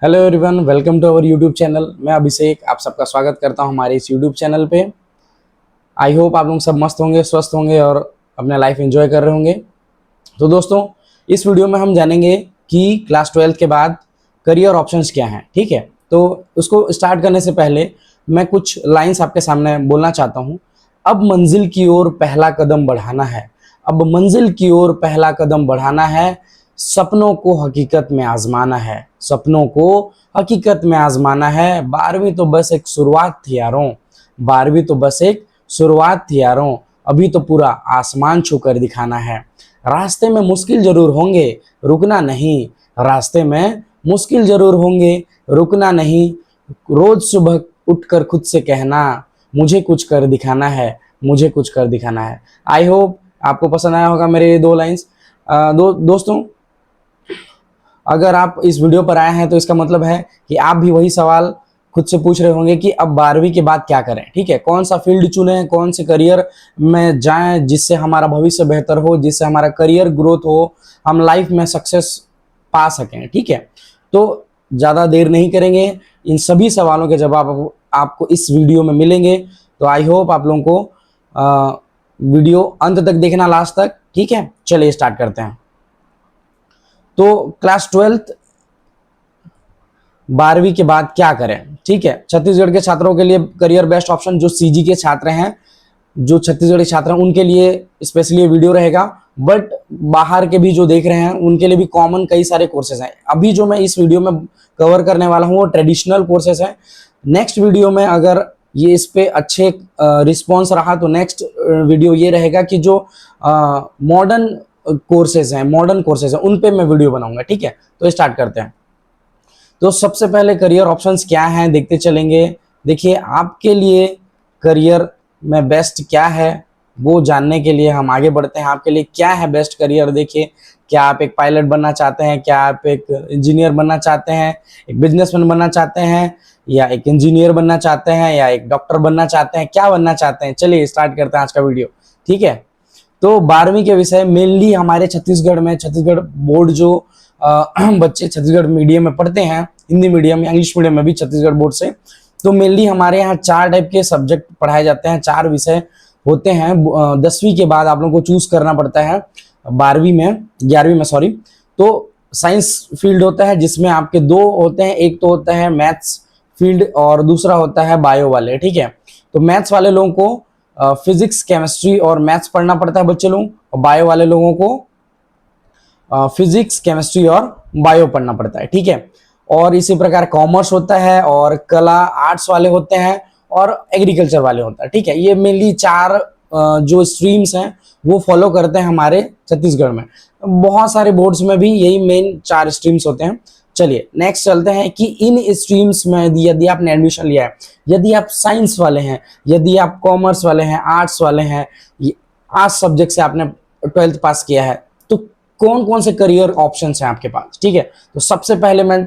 Hello everyone, welcome to our YouTube channel. मैं अभिषेक आप सबका स्वागत करता हूं हमारे इस यूट्यूब चैनल पे। आई होप आप लोग सब मस्त होंगे, स्वस्थ होंगे और अपना लाइफ एंजॉय कर रहे होंगे। तो दोस्तों, इस वीडियो में हम जानेंगे कि क्लास 12 के बाद करियर ऑप्शंस क्या हैं। ठीक है, तो उसको स्टार्ट करने से पहले मैं कुछ लाइंस आपके सामने बोलना चाहता हूँ। अब मंजिल की ओर पहला कदम बढ़ाना है, अब मंजिल की ओर पहला कदम बढ़ाना है, सपनों को हकीकत में आजमाना है, सपनों को हकीकत में आजमाना है। 12वीं तो बस एक शुरुआत थी यारों, 12वीं तो बस एक शुरुआत थी यारों, अभी तो पूरा आसमान छूकर दिखाना है। रास्ते में मुश्किल जरूर होंगे, रुकना नहीं, रास्ते में मुश्किल जरूर होंगे, रुकना नहीं। रोज सुबह उठकर खुद से कहना, मुझे कुछ कर दिखाना है, मुझे कुछ कर दिखाना है। आई होप आपको पसंद आया होगा मेरे ये दो लाइंस। दोस्तों, अगर आप इस वीडियो पर आए हैं तो इसका मतलब है कि आप भी वही सवाल खुद से पूछ रहे होंगे कि अब 12वीं के बाद क्या करें। ठीक है, कौन सा फील्ड चुनें, कौन से करियर में जाएं जिससे हमारा भविष्य बेहतर हो, जिससे हमारा करियर ग्रोथ हो, हम लाइफ में सक्सेस पा सकें। ठीक है, तो ज़्यादा देर नहीं करेंगे, इन सभी सवालों के जवाब आपको इस वीडियो में मिलेंगे। तो आई होप आप लोगों को वीडियो अंत तक देखना, लास्ट तक। ठीक है, चलिए स्टार्ट करते हैं। तो क्लास 12 12वीं के बाद क्या करें। ठीक है, छत्तीसगढ़ के छात्रों के लिए करियर बेस्ट ऑप्शन, जो सीजी के छात्र हैं, जो छत्तीसगढ़ के छात्र हैं, उनके लिए स्पेशली ये वीडियो रहेगा। बट बाहर के भी जो देख रहे हैं उनके लिए भी कॉमन कई सारे कोर्सेज हैं। अभी जो मैं इस वीडियो में कवर करने वाला हूँ वो ट्रेडिशनल कोर्सेज है। नेक्स्ट वीडियो में अगर ये इस पे अच्छे रिस्पॉन्स रहा तो नेक्स्ट वीडियो ये रहेगा कि जो मॉडर्न कोर्सेज हैं, मॉडर्न कोर्सेज हैं, उन पे मैं वीडियो बनाऊंगा। ठीक है, तो स्टार्ट करते हैं। तो सबसे पहले करियर ऑप्शंस क्या हैं देखते चलेंगे। देखिए, आपके लिए करियर में बेस्ट क्या है वो जानने के लिए हम आगे बढ़ते हैं। आपके लिए क्या है बेस्ट करियर। देखिए, क्या आप एक पायलट बनना चाहते हैं, क्या आप एक इंजीनियर बनना चाहते हैं, एक बिजनेसमैन बनना चाहते हैं, या एक इंजीनियर बनना चाहते हैं, या एक डॉक्टर बनना चाहते हैं, क्या बनना चाहते हैं। चलिए स्टार्ट करते हैं आज का वीडियो। ठीक है, तो 12वीं के विषय मेनली हमारे छत्तीसगढ़ में, छत्तीसगढ़ बोर्ड जो बच्चे छत्तीसगढ़ मीडियम में पढ़ते हैं, हिंदी मीडियम या इंग्लिश मीडियम में भी छत्तीसगढ़ बोर्ड से, तो मेनली हमारे यहाँ 4 टाइप के सब्जेक्ट पढ़ाए जाते हैं, 4 विषय होते हैं। 10वीं के बाद आप लोगों को चूज करना पड़ता है, 12वीं में, 11वीं में सॉरी। तो साइंस फील्ड होता है जिसमें आपके 2 होते हैं, एक तो होता है मैथ्स फील्ड और दूसरा होता है बायो वाले। ठीक है, तो मैथ्स वाले लोगों को फिजिक्स, केमिस्ट्री और मैथ्स पढ़ना पड़ता है बच्चे लोग, और बायो वाले लोगों को फिजिक्स, केमिस्ट्री और बायो पढ़ना पड़ता है। ठीक है, और इसी प्रकार कॉमर्स होता है, और कला आर्ट्स वाले होते हैं, और एग्रीकल्चर वाले होता है। ठीक है, ये मेनली 4 जो स्ट्रीम्स हैं वो फॉलो करते हैं हमारे छत्तीसगढ़ में। बहुत सारे बोर्ड्स में भी यही मेन 4 स्ट्रीम्स होते हैं। चलिए नेक्स्ट चलते हैं कि इन स्ट्रीम्स में यदि आपने एडमिशन लिया है, यदि आप साइंस वाले हैं, यदि आप कॉमर्स वाले हैं, आर्ट्स वाले हैं, आर्ट्स सब्जेक्ट से आपने 12th पास किया है, तो कौन कौन से करियर ऑप्शंस हैं आपके पास। ठीक है, तो सबसे पहले मैं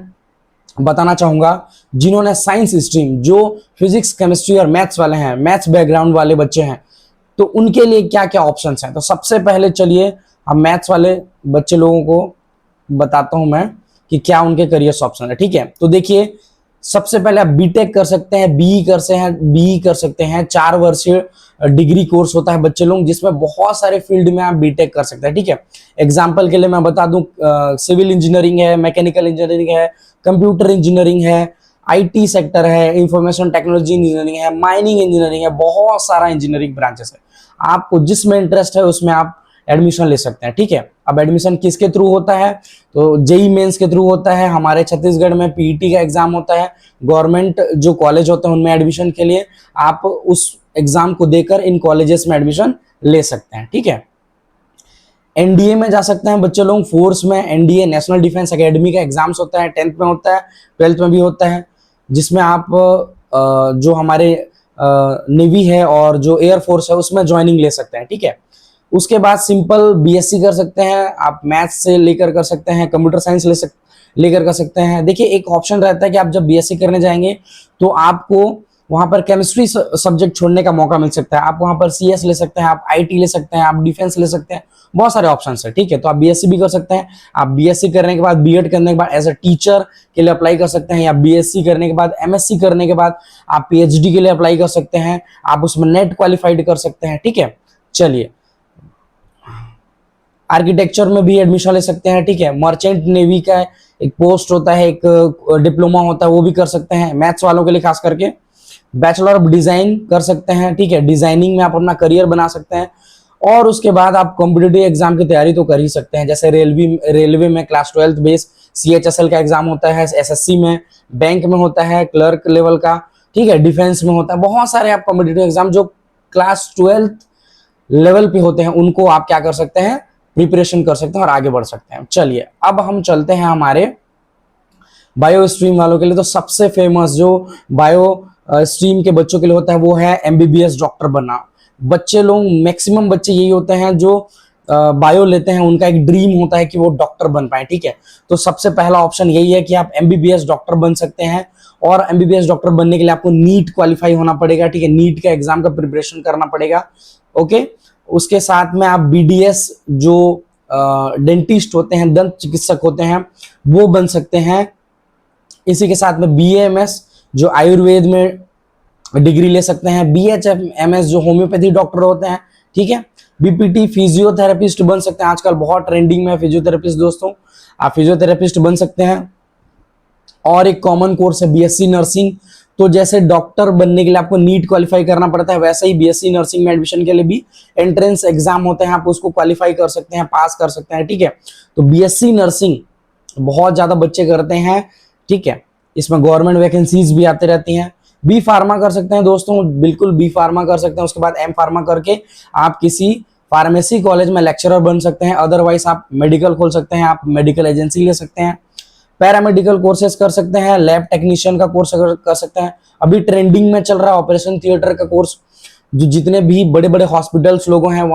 बताना चाहूंगा, जिन्होंने साइंस स्ट्रीम, जो फिजिक्स, केमिस्ट्री और मैथ्स वाले हैं, मैथ्स बैकग्राउंड वाले बच्चे हैं, तो उनके लिए क्या क्या ऑप्शंस हैं। तो सबसे पहले चलिए हम मैथ्स वाले बच्चे लोगों को बताता हूं मैं कि क्या उनके करियर ऑप्शन है। ठीक है, तो देखिए, सबसे पहले आप बीटेक कर सकते हैं, बीई कर सकते हैं। 4 वर्षीय डिग्री कोर्स होता है बच्चे लोग, जिसमें बहुत सारे फील्ड में आप बीटेक कर सकते हैं। ठीक है, एग्जाम्पल के लिए मैं बता दूं, सिविल इंजीनियरिंग है, मैकेनिकल इंजीनियरिंग है, कंप्यूटर इंजीनियरिंग है, आईटी सेक्टर है, इंफॉर्मेशन टेक्नोलॉजी इंजीनियरिंग है, माइनिंग इंजीनियरिंग है, बहुत सारा इंजीनियरिंग ब्रांचेस है। आपको जिसमें इंटरेस्ट है उसमें आप एडमिशन ले सकते हैं। ठीक है, अब एडमिशन किसके थ्रू होता है, तो जेई मेंस के थ्रू होता है। हमारे छत्तीसगढ़ में पीईटी का एग्जाम होता है। गवर्नमेंट जो कॉलेज होते हैं उनमें एडमिशन के लिए आप उस एग्जाम को देकर इन कॉलेजेस में एडमिशन ले सकते हैं। ठीक है, एनडीए में जा सकते हैं बच्चे लोग, फोर्स में एनडीए, नेशनल डिफेंस एकेडमी का एग्जाम्स होता है, 10th में होता है, 12th में भी होता है, जिसमें आप जो हमारे नेवी है और जो एयरफोर्स है उसमें ज्वाइनिंग ले सकते हैं। ठीक है, उसके बाद सिंपल बीएससी कर सकते हैं आप, मैथ्स से लेकर कर सकते हैं, कंप्यूटर साइंस लेकर कर सकते हैं। देखिए, एक ऑप्शन रहता है कि आप जब बीएससी करने जाएंगे तो आपको वहां पर केमिस्ट्री सब्जेक्ट छोड़ने का मौका मिल सकता है, आप वहां पर सीएस ले सकते हैं, आप आईटी ले सकते हैं, आप डिफेंस ले सकते हैं, बहुत सारे ऑप्शन है, ठीक है। तो आप बीएससी भी कर सकते हैं, आप बीएससी करने के बाद बीएड करने के बाद एज अ टीचर के लिए अप्लाई कर सकते हैं, या बीएससी करने के बाद एमएससी करने के बाद आप पीएचडी के लिए अप्लाई कर सकते हैं, आप उसमें नेट क्वालिफाइड कर सकते हैं, ठीक है। चलिए, आर्किटेक्चर में भी एडमिशन ले सकते हैं, ठीक है। मर्चेंट नेवी का एक पोस्ट होता है, एक डिप्लोमा होता है, वो भी कर सकते हैं, मैथ्स वालों के लिए खास करके। बैचलर ऑफ डिजाइन कर सकते हैं, ठीक है, डिजाइनिंग में आप अपना करियर बना सकते हैं। और उसके बाद आप कॉम्पिटिटिव एग्जाम की तैयारी तो कर ही सकते हैं, जैसे रेलवे में क्लास 12 बेस सीएचएसएल का एग्जाम होता है, एसएससी में, बैंक में होता है क्लर्क लेवल का, ठीक है, डिफेंस में होता है, बहुत सारे आप कॉम्पिटिटिव एग्जाम जो क्लास 12 लेवल पे होते हैं उनको आप क्या कर सकते हैं, प्रिपरेशन कर सकते हैं और आगे बढ़ सकते हैं। चलिए, अब हम चलते हैं हमारे बायो स्ट्रीम वालों के लिए। तो सबसे फेमस जो बायो स्ट्रीम के बच्चों के लिए होता है वो है एमबीबीएस डॉक्टर बनना। बच्चे लोग, मैक्सिमम बच्चे यही होते हैं जो बायो लेते हैं, उनका एक ड्रीम होता है कि वो डॉक्टर बन पाए, ठीक है। तो सबसे पहला ऑप्शन यही है कि आप एमबीबीएस डॉक्टर बन सकते हैं, और एमबीबीएस डॉक्टर बनने के लिए आपको नीट क्वालिफाई होना पड़ेगा, ठीक है, नीट का एग्जाम का प्रिपरेशन करना पड़ेगा, ओके। उसके साथ में आप बीडीएस जो डेंटिस्ट होते हैं, दंत चिकित्सक होते हैं, वो बन सकते हैं। इसी के साथ में बीएएमएस जो आयुर्वेद में डिग्री ले सकते हैं, बीएचएमएस जो होम्योपैथी डॉक्टर होते हैं, ठीक है। बीपीटी फिजियोथेरेपिस्ट बन सकते हैं, आजकल बहुत ट्रेंडिंग में है फिजियोथेरेपिस्ट दोस्तों, आप फिजियोथेरेपिस्ट बन सकते हैं। और एक कॉमन कोर्स है बीएससी नर्सिंग। तो जैसे डॉक्टर बनने के लिए आपको नीट क्वालिफाई करना पड़ता है, वैसे ही बीएससी नर्सिंग में एडमिशन के लिए भी एंट्रेंस एग्जाम होते हैं, आप उसको क्वालिफाई कर सकते हैं, पास कर सकते हैं, ठीक है। तो बीएससी नर्सिंग बहुत ज्यादा बच्चे करते हैं, ठीक है, इसमें गवर्नमेंट वैकेंसीज भी आती रहती हैं। बी फार्मा कर सकते हैं दोस्तों, बिल्कुल बी फार्मा कर सकते हैं। उसके बाद एम फार्मा करके आप किसी फार्मेसी कॉलेज में लेक्चरर बन सकते हैं, अदरवाइज आप मेडिकल खोल सकते हैं, आप मेडिकल एजेंसी ले सकते हैं, पैरामेडिकल कोर्सेज कर सकते हैं, लैब टेक्नीशियन का कोर्स कर सकते हैं। अभी ट्रेंडिंग में चल रहा है ऑपरेशन थिएटर का कोर्स, जो जितने भी बड़े बड़े हॉस्पिटल्स लोगों हैं,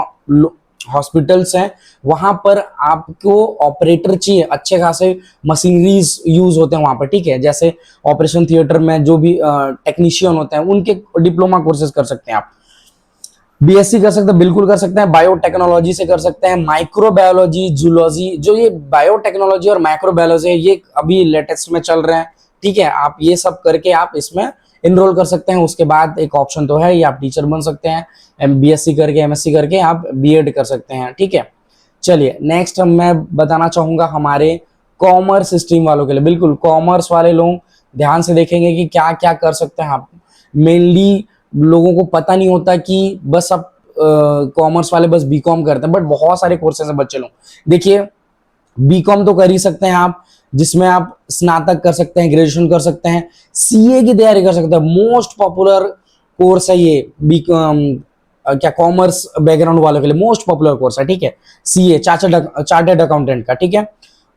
हॉस्पिटल्स हैं, वहां पर आपको ऑपरेटर चाहिए, अच्छे खासे मशीनरीज यूज होते हैं वहां पर, ठीक है। जैसे ऑपरेशन थिएटर में जो भी टेक्नीशियन होते हैं उनके डिप्लोमा कोर्सेज कर सकते हैं आप। बीएससी कर सकते हैं, बिल्कुल कर सकते हैं, बायोटेक्नोलॉजी से कर सकते हैं, माइक्रोबायोलॉजी, जूलॉजी, जो ये बायोटेक्नोलॉजी और माइक्रोबायोलॉजी है ये अभी लेटेस्ट में चल रहे हैं, ठीक है। आप ये सब करके आप इसमें इनरोल कर सकते हैं। उसके बाद एक ऑप्शन तो है ये, आप टीचर बन सकते हैं, बीएससी करके एमएससी करके आप बीएड कर सकते हैं, ठीक है। चलिए, नेक्स्ट मैं बताना चाहूंगा हमारे कॉमर्स स्ट्रीम वालों के लिए। बिल्कुल कॉमर्स वाले लोग ध्यान से देखेंगे कि क्या क्या कर सकते हैं आप। मेनली लोगों को पता नहीं होता कि बस आप कॉमर्स वाले बस बीकॉम करते हैं, बट बहुत सारे कोर्सेज हैं बच्चे लोग। देखिए, बीकॉम तो कर ही सकते हैं आप, जिसमें आप स्नातक कर सकते हैं, ग्रेजुएशन कर सकते हैं, सीए की तैयारी कर सकते हैं। मोस्ट पॉपुलर कोर्स है ये बीकॉम, क्या कॉमर्स बैकग्राउंड वालों के लिए मोस्ट पॉपुलर कोर्स है, ठीक है, सीए, चार्टर्ड अकाउंटेंट का, ठीक है।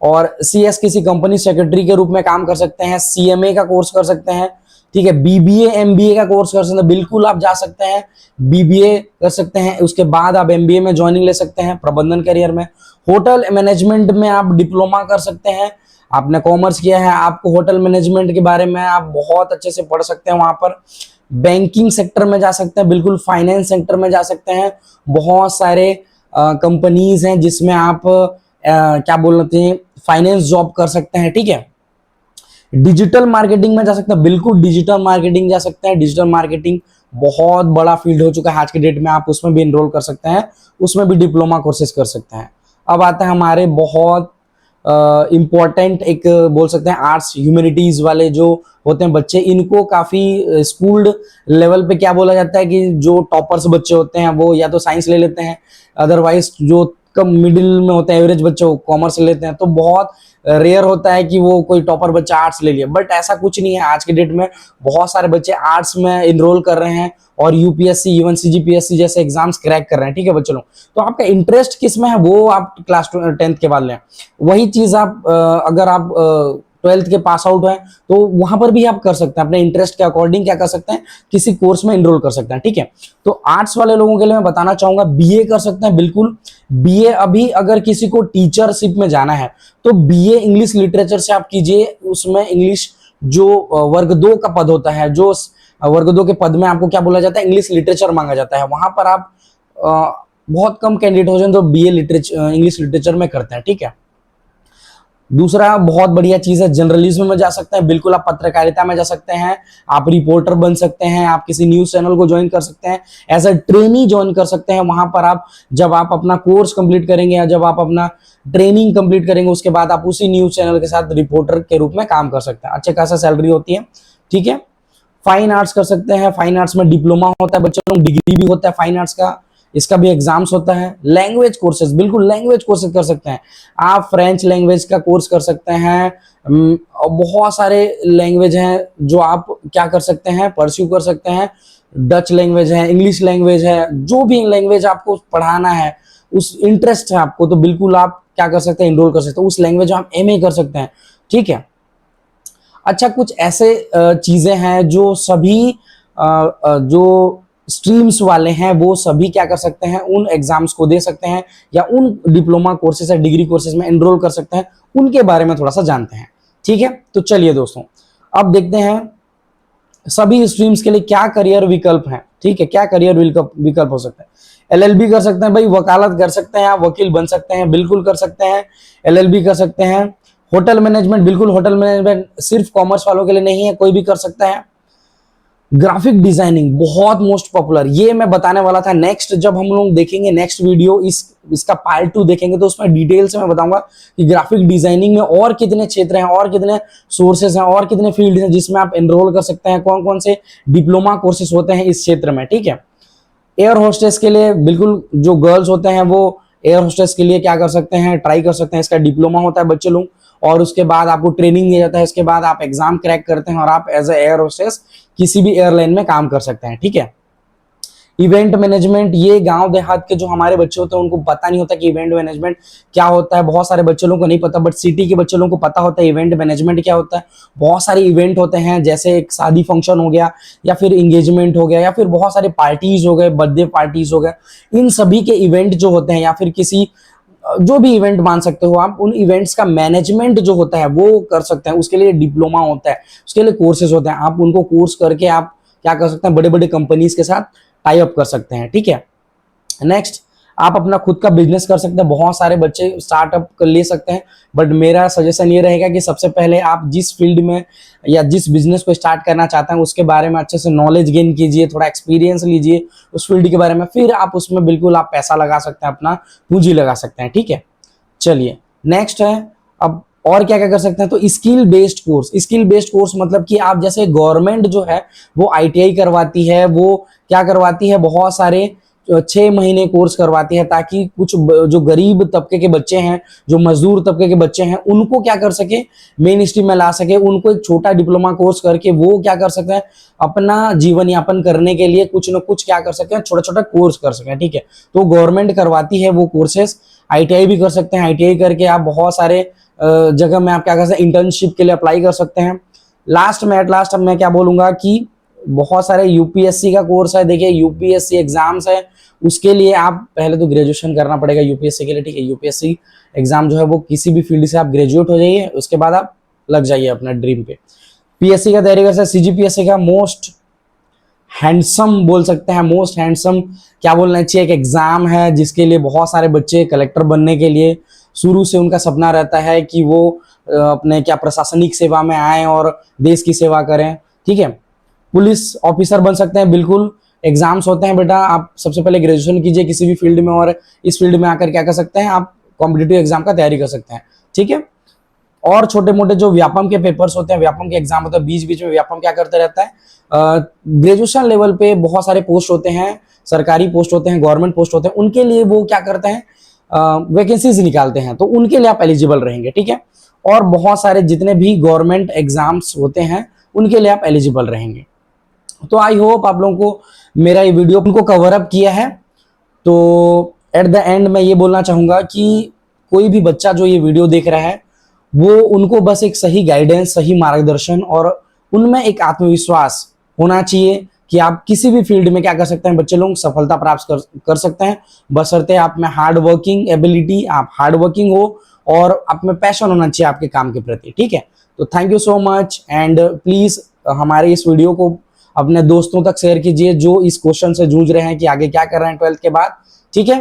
और सीएस किसी कंपनी सेक्रेटरी के रूप में काम कर सकते हैं, सीएमए का कोर्स कर सकते हैं, ठीक है, बीबीए एमबीए का कोर्स कर सकते हैं, बिल्कुल आप जा सकते हैं, बीबीए कर सकते हैं। उसके बाद आप एमबीए में ज्वाइनिंग ले सकते हैं प्रबंधन करियर में। होटल मैनेजमेंट में आप डिप्लोमा कर सकते हैं, आपने कॉमर्स किया है, आपको होटल मैनेजमेंट के बारे में आप बहुत अच्छे से पढ़ सकते हैं वहां पर। बैंकिंग सेक्टर में जा सकते हैं, बिल्कुल फाइनेंस सेक्टर में जा सकते हैं। बहुत सारे कंपनीज हैं जिसमें आप क्या बोलते हैं, फाइनेंस जॉब कर सकते हैं, ठीक है। डिजिटल मार्केटिंग में जा सकते हैं, बिल्कुल डिजिटल मार्केटिंग जा सकते हैं। डिजिटल मार्केटिंग बहुत बड़ा फील्ड हो चुका है आज के डेट में, आप उसमें भी इनरोल कर सकते हैं, उसमें भी डिप्लोमा कोर्सेज कर सकते हैं। अब आता है हमारे बहुत इम्पोर्टेंट एक बोल सकते हैं आर्ट्स ह्यूमैनिटीज वाले जो होते हैं बच्चे, इनको काफी स्कूल्ड लेवल पे क्या बोला जाता है कि जो टॉपर्स बच्चे होते हैं वो या तो साइंस ले लेते हैं, अदरवाइज जो कम मिडिल में होते हैं एवरेज बच्चे वो कॉमर्स ले लेते हैं। तो बहुत रेयर होता है कि वो कोई टॉपर बच्चा आर्ट्स ले लिया, बट ऐसा कुछ नहीं है। आज के डेट में बहुत सारे बच्चे आर्ट्स में इनरोल कर रहे हैं और यूपीएससी इवन सीजीपीएससी जैसे एग्जाम्स क्रैक कर रहे हैं, ठीक है बच्चों लोग। तो आपका इंटरेस्ट किस में है वो आप क्लास 10th के बाद लें। वही चीज आप अगर आप 12th के पास आउट हैं तो वहां पर भी आप कर सकते हैं, अपने इंटरेस्ट के अकॉर्डिंग क्या कर सकते हैं, किसी कोर्स में इनरोल कर सकते हैं, ठीक है। तो आर्ट्स वाले लोगों के लिए मैं बताना चाहूंगा बीए कर सकते हैं, बिल्कुल बीए। अभी अगर किसी को टीचरशिप में जाना है तो बीए इंग्लिश लिटरेचर से आप कीजिए, उसमें इंग्लिश जो वर्ग 2 का पद होता है, जो वर्ग 2 के पद में आपको क्या बोला जाता है, इंग्लिश लिटरेचर मांगा जाता है। वहां पर आप बहुत कम कैंडिडेट हो जाए जो बीए लिटरेचर इंग्लिश लिटरेचर में करते हैं, ठीक है। दूसरा बहुत बढ़िया चीज है, जर्नलिज्म में जा सकते हैं, बिल्कुल आप पत्रकारिता में जा सकते हैं, आप रिपोर्टर बन सकते हैं, आप किसी न्यूज चैनल को ज्वाइन कर सकते हैं, एज अ ट्रेनी ज्वाइन कर सकते हैं। वहां पर आप जब आप अपना कोर्स कंप्लीट करेंगे या जब आप अपना ट्रेनिंग कंप्लीट करेंगे उसके बाद आप उसी न्यूज चैनल के साथ रिपोर्टर के रूप में काम कर सकते हैं, अच्छे खासा सैलरी होती है, ठीक है। फाइन आर्ट्स कर सकते हैं, फाइन आर्ट्स में डिप्लोमा होता है बच्चों लोग, डिग्री भी होता है फाइन आर्ट्स का, इसका भी एग्जाम्स होता है। लैंग्वेज कोर्सेज, बिल्कुल लैंग्वेज कोर्सेज कर सकते हैं आप, फ्रेंच लैंग्वेज का कोर्स कर सकते हैं, बहुत सारे लैंग्वेज हैं जो आप क्या कर सकते हैं, परस्यू कर सकते हैं। डच लैंग्वेज है, इंग्लिश लैंग्वेज है, जो भी लैंग्वेज आपको पढ़ाना है, उस इंटरेस्ट है आपको, तो बिल्कुल आप क्या कर सकते हैं, इनरोल कर सकते हैं उस लैंग्वेज में, आप एमए कर सकते हैं, ठीक है। अच्छा, कुछ ऐसे चीजें हैं जो सभी जो स्ट्रीम्स वाले हैं वो सभी क्या कर सकते हैं, उन एग्जाम्स को दे सकते हैं या उन डिप्लोमा कोर्सेज या डिग्री कोर्सेज में एनरोल कर सकते हैं, उनके बारे में थोड़ा सा जानते हैं, ठीक है। तो चलिए दोस्तों, अब देखते हैं सभी स्ट्रीम्स के लिए क्या करियर विकल्प हैं, ठीक है, क्या करियर विकल्प हो सकते हैं। एलएलबी कर सकते हैं भाई, वकालत कर सकते हैं, आप वकील बन सकते हैं, बिल्कुल कर सकते हैं। एलएलबी कर सकते हैं। होटल मैनेजमेंट, बिल्कुल होटल मैनेजमेंट सिर्फ कॉमर्स वालों के लिए नहीं है, कोई भी कर सकता है। ग्राफिक डिजाइनिंग बहुत मोस्ट पॉपुलर, ये मैं बताने वाला था नेक्स्ट, जब हम लोग देखेंगे नेक्स्ट वीडियो इसका पार्ट 2 देखेंगे तो उसमें डिटेल से मैं बताऊंगा कि ग्राफिक डिजाइनिंग में और कितने क्षेत्र हैं, और कितने सोर्सेज हैं, और कितने फील्ड हैं जिसमें आप एनरोल कर सकते हैं, कौन कौन से डिप्लोमा कोर्सेज होते हैं इस क्षेत्र में, ठीक है। एयर होस्टेस के लिए बिल्कुल जो गर्ल्स होते हैं वो एयर होस्टेस के लिए क्या कर सकते हैं, ट्राई कर सकते हैं, इसका डिप्लोमा होता है बच्चे लोग, और उसके बाद आपको ट्रेनिंग दिया जाता है, उसके बाद आप एग्जाम क्रैक करते हैं और आप एज ए एयर होस्टेस किसी भी एयरलाइन में काम कर सकते हैं, ठीक है। इवेंट मैनेजमेंट, ये गांव देहात के जो हमारे बच्चे होते हैं उनको पता नहीं होता कि इवेंट मैनेजमेंट क्या होता है, बहुत सारे बच्चे लोगों को नहीं पता, बट सिटी के बच्चे लोगों को पता होता है इवेंट मैनेजमेंट क्या होता है। बहुत सारे इवेंट होते हैं, जैसे एक शादी फंक्शन हो गया, या फिर इंगेजमेंट हो गया, या फिर बहुत सारे पार्टीज हो गए, बर्थडे पार्टीज हो गए, इन सभी के इवेंट जो होते हैं, या फिर किसी जो भी इवेंट मान सकते हो आप, उन इवेंट्स का मैनेजमेंट जो होता है वो कर सकते हैं, उसके लिए डिप्लोमा होता है, उसके लिए कोर्सेज होते हैं, आप उनको कोर्स करके आप क्या कर सकते हैं, बड़े बड़े कंपनीज के साथ टाई अप कर सकते हैं, ठीक है। नेक्स्ट, आप अपना खुद का बिजनेस कर सकते हैं, बहुत सारे बच्चे स्टार्टअप कर ले सकते हैं, बट मेरा सजेशन ये रहेगा कि सबसे पहले आप जिस फील्ड में या जिस बिजनेस को स्टार्ट करना चाहते हैं उसके बारे में अच्छे से नॉलेज गेन कीजिए, थोड़ा एक्सपीरियंस लीजिए उस फील्ड के बारे में, फिर आप उसमें बिल्कुल आप पैसा लगा सकते हैं, अपना पूंजी लगा सकते हैं, ठीक है। चलिए नेक्स्ट है, अब और क्या क्या कर सकते हैं, तो skill based course. Skill based course मतलब कि आप जैसे गवर्नमेंट जो है वो आईटीआई करवाती है, वो क्या करवाती है, बहुत सारे 6 महीने कोर्स करवाती है, ताकि कुछ जो गरीब तबके के बच्चे हैं, जो मजदूर तबके के बच्चे हैं, उनको क्या कर सके, मेन स्ट्रीम में ला सके, उनको एक छोटा डिप्लोमा कोर्स करके वो क्या कर सकते हैं, अपना जीवन यापन करने के लिए कुछ न कुछ क्या कर सकते हैं, छोटा छोटा कोर्स कर सकें, ठीक है। तो गवर्नमेंट करवाती है वो कोर्सेस। आईटीआई भी कर सकते हैं, आईटीआई करके आप बहुत सारे जगह में आप क्या कर सकते हैं, इंटर्नशिप के लिए अप्लाई कर सकते हैं। लास्ट में एट लास्ट अब मैं क्या बोलूंगा कि बहुत सारे यूपीएससी का कोर्स है, देखिए यूपीएससी एग्जाम्स है, उसके लिए आप पहले तो ग्रेजुएशन करना पड़ेगा यूपीएससी के लिए, ठीक है। यूपीएससी एग्जाम जो है वो किसी भी फील्ड से आप ग्रेजुएट हो जाइए, उसके बाद आप लग जाइए अपना ड्रीम पे। पीएससी का तैयारी कर सकते हैं, सीजीपीएससी का मोस्ट हैंडसम बोल सकते हैं, मोस्ट हैंडसम क्या बोलना चाहिए, एक एग्जाम है जिसके लिए बहुत सारे बच्चे कलेक्टर बनने के लिए शुरू से उनका सपना रहता है कि वो अपने क्या प्रशासनिक सेवा में आए और देश की सेवा करें, ठीक है। पुलिस ऑफिसर बन सकते हैं, बिल्कुल एग्जाम्स होते हैं बेटा, आप सबसे पहले ग्रेजुएशन कीजिए किसी भी फील्ड में, और इस फील्ड में आकर क्या कर सकते हैं, आप कॉम्पिटिटिव एग्जाम का तैयारी कर सकते हैं, ठीक है। और छोटे मोटे जो व्यापम के पेपर्स होते हैं, व्यापम के एग्जाम होते हैं, बीच बीच में व्यापम क्या करते रहता है, ग्रेजुएशन लेवल पे बहुत सारे पोस्ट होते हैं, सरकारी पोस्ट होते हैं, गवर्नमेंट पोस्ट होते हैं, उनके लिए वो क्या करते हैं, वैकेंसीज निकालते हैं, तो उनके लिए आप एलिजिबल रहेंगे, ठीक है। और बहुत सारे जितने भी गवर्नमेंट एग्जाम्स होते हैं उनके लिए आप एलिजिबल रहेंगे। तो आई होप आप लोगों को मेरा ये वीडियो उनको कवर अप किया है। तो एट द एंड मैं ये बोलना चाहूंगा कि कोई भी बच्चा जो ये वीडियो देख रहा है वो उनको बस एक सही गाइडेंस, सही मार्गदर्शन और उनमें एक आत्मविश्वास होना चाहिए कि आप किसी भी फील्ड में क्या कर सकते हैं, बच्चे लोग सफलता प्राप्त कर सकते हैं, बशर्ते आप में हार्ड वर्किंग एबिलिटी, आप हार्ड वर्किंग हो और आप में पैशन होना चाहिए आपके काम के प्रति, ठीक है। तो thank you so much, and please हमारे इस वीडियो को अपने दोस्तों तक शेयर कीजिए जो इस क्वेश्चन से जूझ रहे हैं कि आगे क्या कर रहे हैं 12th के बाद। ठीक है,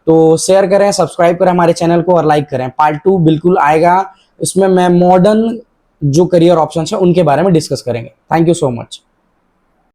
तो शेयर करें, सब्सक्राइब करें हमारे चैनल को और लाइक करें। पार्ट 2 बिल्कुल आएगा, इसमें मैं मॉडर्न जो करियर ऑप्शन है उनके बारे में डिस्कस करेंगे। Thank you so much.